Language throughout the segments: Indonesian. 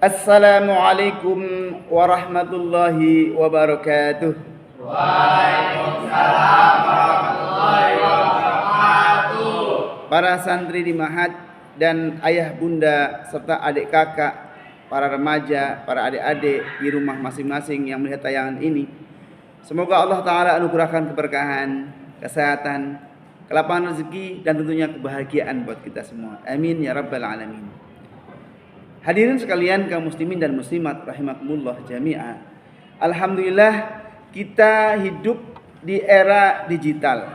Assalamualaikum warahmatullahi wabarakatuh. Waalaikumsalam warahmatullahi wabarakatuh. Para santri di Mahat dan ayah bunda serta adik kakak, para remaja, para adik-adik di rumah masing-masing yang melihat tayangan ini, semoga Allah Ta'ala anugerahkan keberkahan, kesehatan, kelapangan rezeki, dan tentunya kebahagiaan buat kita semua. Amin ya rabbal alamin. Hadirin sekalian kaum muslimin dan muslimat rahimakumullah jami'ah. Alhamdulillah kita hidup di era digital,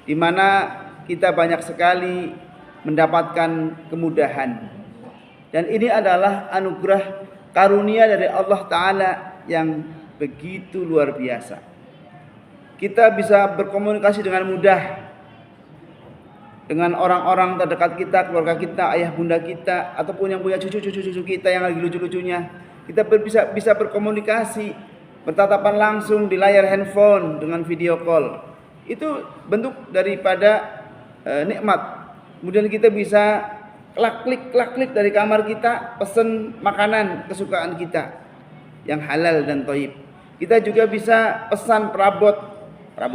di mana kita banyak sekali mendapatkan kemudahan. Dan ini adalah anugerah karunia dari Allah Ta'ala yang begitu luar biasa. Kita bisa berkomunikasi dengan mudah dengan orang-orang terdekat kita, keluarga kita, ayah bunda kita, ataupun yang punya cucu-cucu kita yang lagi lucu-lucunya. Kita bisa berkomunikasi, bertatapan langsung di layar handphone dengan video call. Itu bentuk daripada nikmat. Kemudian kita bisa klik dari kamar kita, pesen makanan kesukaan kita yang halal dan thayyib. Kita juga bisa pesan perabot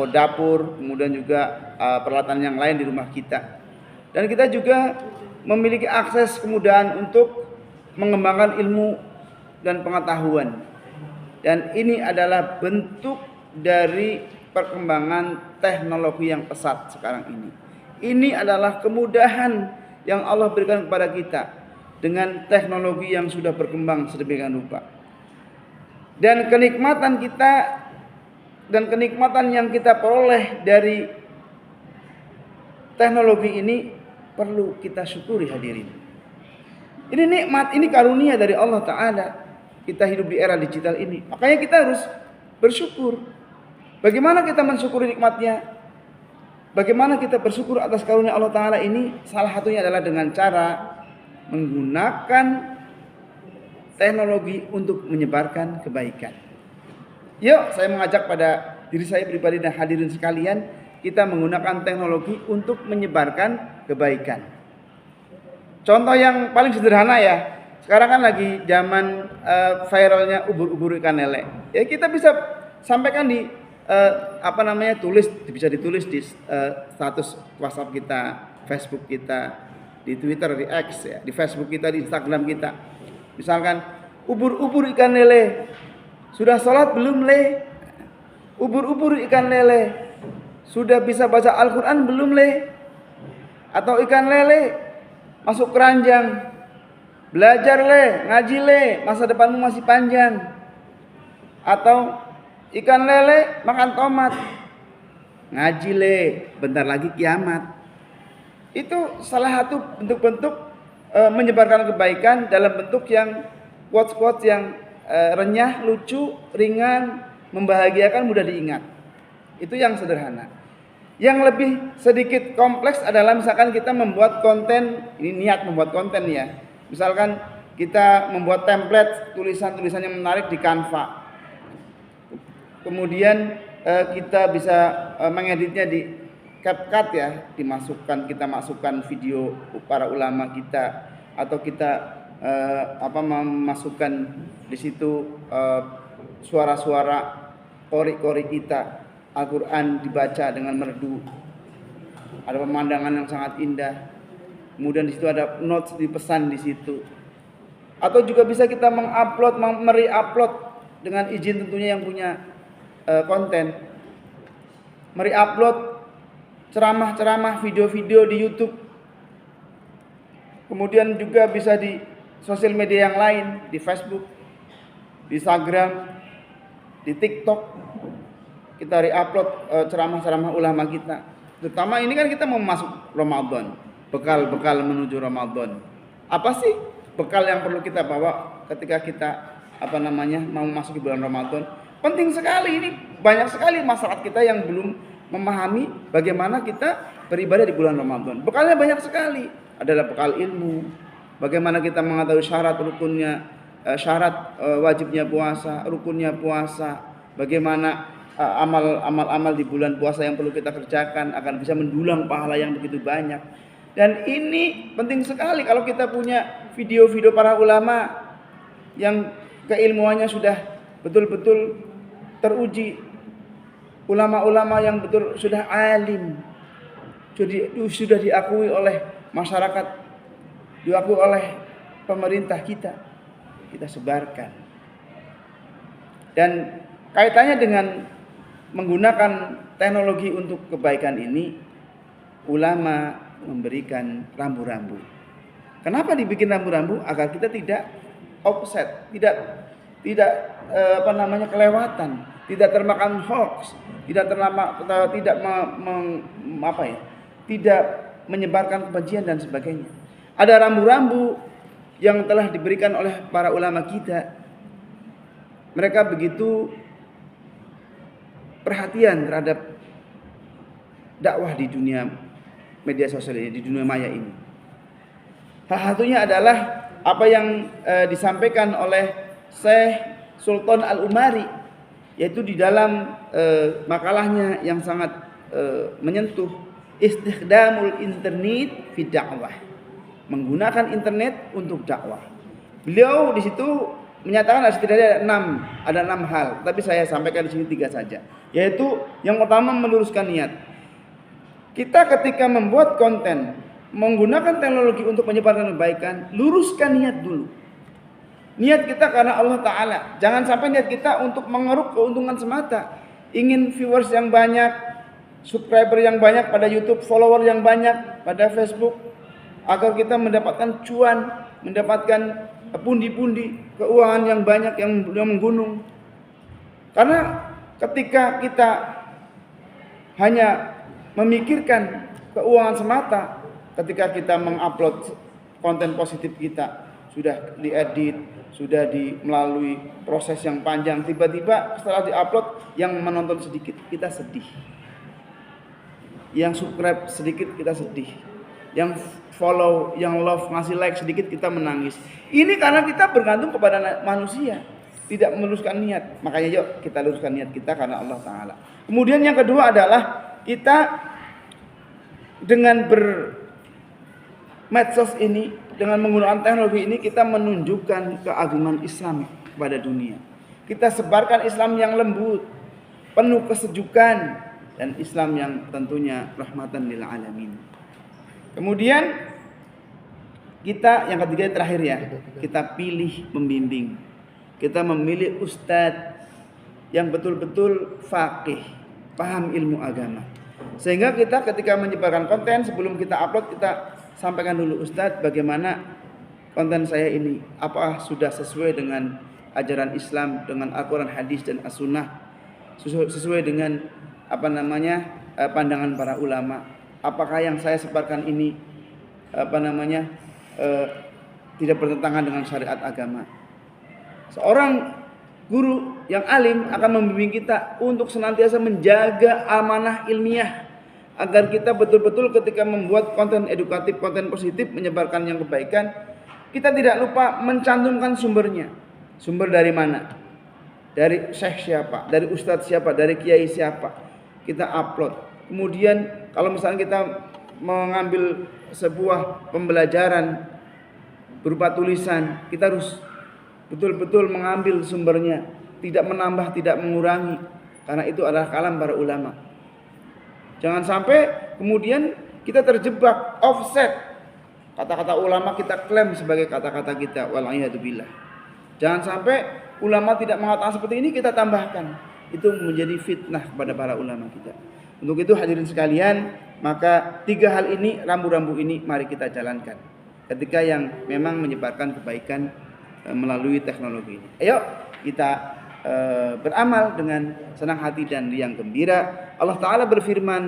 dapur, kemudian juga peralatan yang lain di rumah kita. Dan kita juga memiliki akses kemudahan untuk mengembangkan ilmu dan pengetahuan. Dan ini adalah bentuk dari perkembangan teknologi yang pesat sekarang ini. Ini adalah kemudahan yang Allah berikan kepada kita dengan teknologi yang sudah berkembang sedemikian rupa. Dan kenikmatan yang kita peroleh dari teknologi ini perlu kita syukuri hadirin. Ini nikmat, ini karunia dari Allah Ta'ala. Kita hidup di era digital ini. Makanya kita harus bersyukur. Bagaimana kita mensyukuri nikmatnya? Bagaimana kita bersyukur atas karunia Allah Ta'ala ini? Salah satunya adalah dengan cara menggunakan teknologi untuk menyebarkan kebaikan. Yuk, saya mengajak pada diri saya pribadi dan hadirin sekalian, kita menggunakan teknologi untuk menyebarkan kebaikan. Contoh yang paling sederhana ya, sekarang kan lagi zaman viralnya ubur-ubur ikan lele. Ya kita bisa sampaikan di bisa ditulis di status WhatsApp kita, Facebook kita, di Twitter, di X ya, di Facebook kita, di Instagram kita. Misalkan ubur-ubur ikan lele. Sudah sholat belum le? Ubur-ubur ikan lele. Sudah bisa baca Al-Quran belum le? Atau ikan lele masuk keranjang. Belajar le, ngaji le, masa depanmu masih panjang. Atau ikan lele makan tomat. Ngaji le, bentar lagi kiamat. Itu salah satu bentuk-bentuk menyebarkan kebaikan dalam bentuk yang quotes-quotes yang renyah, lucu, ringan, membahagiakan, mudah diingat. Itu yang sederhana. Yang lebih sedikit kompleks adalah misalkan kita membuat konten, ini niat membuat konten ya. Misalkan kita membuat template tulisan-tulisan yang menarik di Canva. Kemudian kita bisa mengeditnya di CapCut ya, kita masukkan video para ulama kita, atau kita memasukkan di situ suara-suara qori kita, Al-Quran dibaca dengan merdu, ada pemandangan yang sangat indah, kemudian di situ ada notes dipesan di situ. Atau juga bisa kita meri-upload dengan izin tentunya yang punya konten, meri-upload ceramah-ceramah, video-video di YouTube. Kemudian juga bisa di sosial media yang lain, di Facebook, di Instagram, di TikTok. Kita re-upload ceramah-ceramah ulama kita. Terutama ini kan kita mau masuk Ramadan, bekal menuju Ramadan. Apa sih bekal yang perlu kita bawa ketika kita mau masuk bulan Ramadan? Penting sekali, ini banyak sekali masyarakat kita yang belum memahami bagaimana kita beribadah di bulan Ramadan. Bekalnya banyak sekali. Adalah bekal ilmu, bagaimana kita mengetahui syarat rukunnya, syarat wajibnya puasa, rukunnya puasa, bagaimana amal-amal di bulan puasa yang perlu kita kerjakan agar bisa mendulang pahala yang begitu banyak. Dan ini penting sekali kalau kita punya video-video para ulama yang keilmuannya sudah betul-betul teruji, ulama-ulama yang betul sudah alim, sudah diakui oleh masyarakat, diakui oleh pemerintah kita sebarkan. Dan kaitannya dengan menggunakan teknologi untuk kebaikan ini, ulama memberikan rambu-rambu. Kenapa dibikin rambu-rambu? Agar kita tidak offset, tidak kelewatan, tidak termakan hoax, tidak menyebarkan kebencian dan sebagainya. Ada rambu-rambu yang telah diberikan oleh para ulama kita. Mereka begitu perhatian terhadap dakwah di dunia media sosial ini, di dunia maya ini. Salah satunya adalah apa yang disampaikan oleh Syekh Sultan Al-Umari, yaitu di dalam makalahnya yang sangat menyentuh, istikhdamul internet fi dakwah, menggunakan internet untuk dakwah. Beliau di situ menyatakan setidaknya ada 6 hal, tapi saya sampaikan di sini 3 saja. Yaitu yang pertama, meluruskan niat. Kita ketika membuat konten menggunakan teknologi untuk menyebarkan kebaikan, luruskan niat dulu. Niat kita karena Allah Ta'ala. Jangan sampai niat kita untuk mengeruk keuntungan semata, ingin viewers yang banyak, subscriber yang banyak pada YouTube, follower yang banyak pada Facebook, agar kita mendapatkan cuan, mendapatkan pundi-pundi keuangan yang banyak yang menggunung. Karena ketika kita hanya memikirkan keuangan semata, ketika kita mengupload konten positif kita, sudah diedit, sudah melalui proses yang panjang, tiba-tiba setelah diupload yang menonton sedikit, kita sedih. Yang subscribe sedikit, kita sedih. Yang follow, yang love, ngasih like sedikit, kita menangis. Ini karena kita bergantung kepada manusia, tidak meluruskan niat. Makanya yuk kita luruskan niat kita karena Allah Ta'ala. Kemudian yang kedua adalah kita dengan bermedsos ini, dengan menggunakan teknologi ini, kita menunjukkan keagungan Islam kepada dunia. Kita sebarkan Islam yang lembut, penuh kesejukan, dan Islam yang tentunya rahmatan lil alamin. Kemudian kita yang ketiga, terakhir ya, kita pilih membimbing. Kita memilih ustadz yang betul-betul faqih, paham ilmu agama. Sehingga kita ketika menyebarkan konten, sebelum kita upload, kita sampaikan dulu, ustadz, bagaimana konten saya ini? Apa sudah sesuai dengan ajaran Islam, dengan Al-Quran, hadis, dan as-sunnah? Sesuai dengan pandangan para ulama? Apakah yang saya sebarkan ini tidak bertentangan dengan syariat agama? Seorang guru yang alim akan membimbing kita untuk senantiasa menjaga amanah ilmiah, agar kita betul-betul ketika membuat konten edukatif, konten positif, menyebarkan yang kebaikan, kita tidak lupa mencantumkan sumbernya. Sumber dari mana? Dari syekh siapa? Dari ustadz siapa? Dari kiai siapa? Kita upload. Kemudian kalau misalnya kita mengambil sebuah pembelajaran berupa tulisan, kita harus betul-betul mengambil sumbernya, tidak menambah, tidak mengurangi, karena itu adalah kalam para ulama. Jangan sampai kemudian kita terjebak offset, kata-kata ulama kita klaim sebagai kata-kata kita, wal'iyadzubillah. Jangan sampai ulama tidak mengatakan seperti ini, kita tambahkan. Itu menjadi fitnah kepada para ulama kita. Untuk itu hadirin sekalian, maka 3 hal ini, rambu-rambu ini mari kita jalankan ketika yang memang menyebarkan kebaikan melalui teknologi ini. Ayo kita beramal dengan senang hati dan riang gembira. Allah Ta'ala berfirman,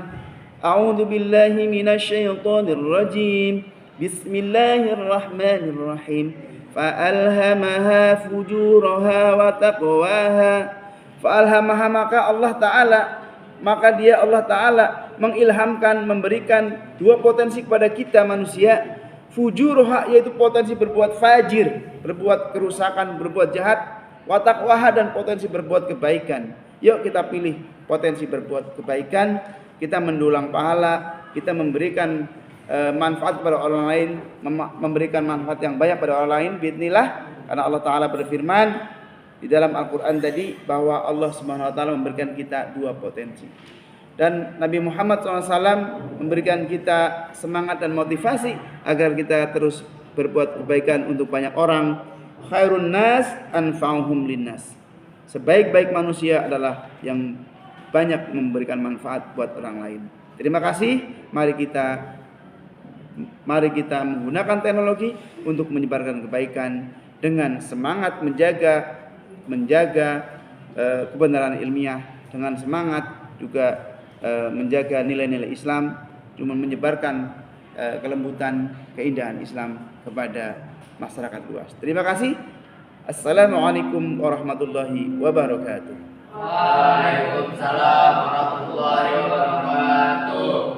A'udzu billahi minasyaitonir rajim. Bismillahirrahmanirrahim. Fa'alhamaha fujuraha wa taqwaha. Fa'alhamaha, maka dia Allah Ta'ala mengilhamkan, memberikan 2 potensi kepada kita manusia. Fujurha, yaitu potensi berbuat fajir, berbuat kerusakan, berbuat jahat. Wa taqwaha, dan potensi berbuat kebaikan. Yuk kita pilih potensi berbuat kebaikan, kita mendulang pahala, kita memberikan manfaat kepada orang lain, memberikan manfaat yang banyak pada orang lain. Bismillah, Karena Allah Ta'ala berfirman di dalam Al-Quran tadi bahwa Allah Subhanahu Wa Ta'ala memberikan kita dua potensi. Dan Nabi Muhammad SAW memberikan kita semangat dan motivasi agar kita terus berbuat kebaikan untuk banyak orang. Khairun nas anfa'uhum linnas. Sebaik-baik manusia adalah yang banyak memberikan manfaat buat orang lain. Terima kasih. Mari kita menggunakan teknologi untuk menyebarkan kebaikan dengan semangat menjaga kebenaran ilmiah, dengan semangat juga menjaga nilai-nilai Islam, cuma menyebarkan kelembutan, keindahan Islam kepada masyarakat luas. Terima kasih. Assalamualaikum warahmatullahi wabarakatuh. Waalaikumsalam warahmatullahi wabarakatuh.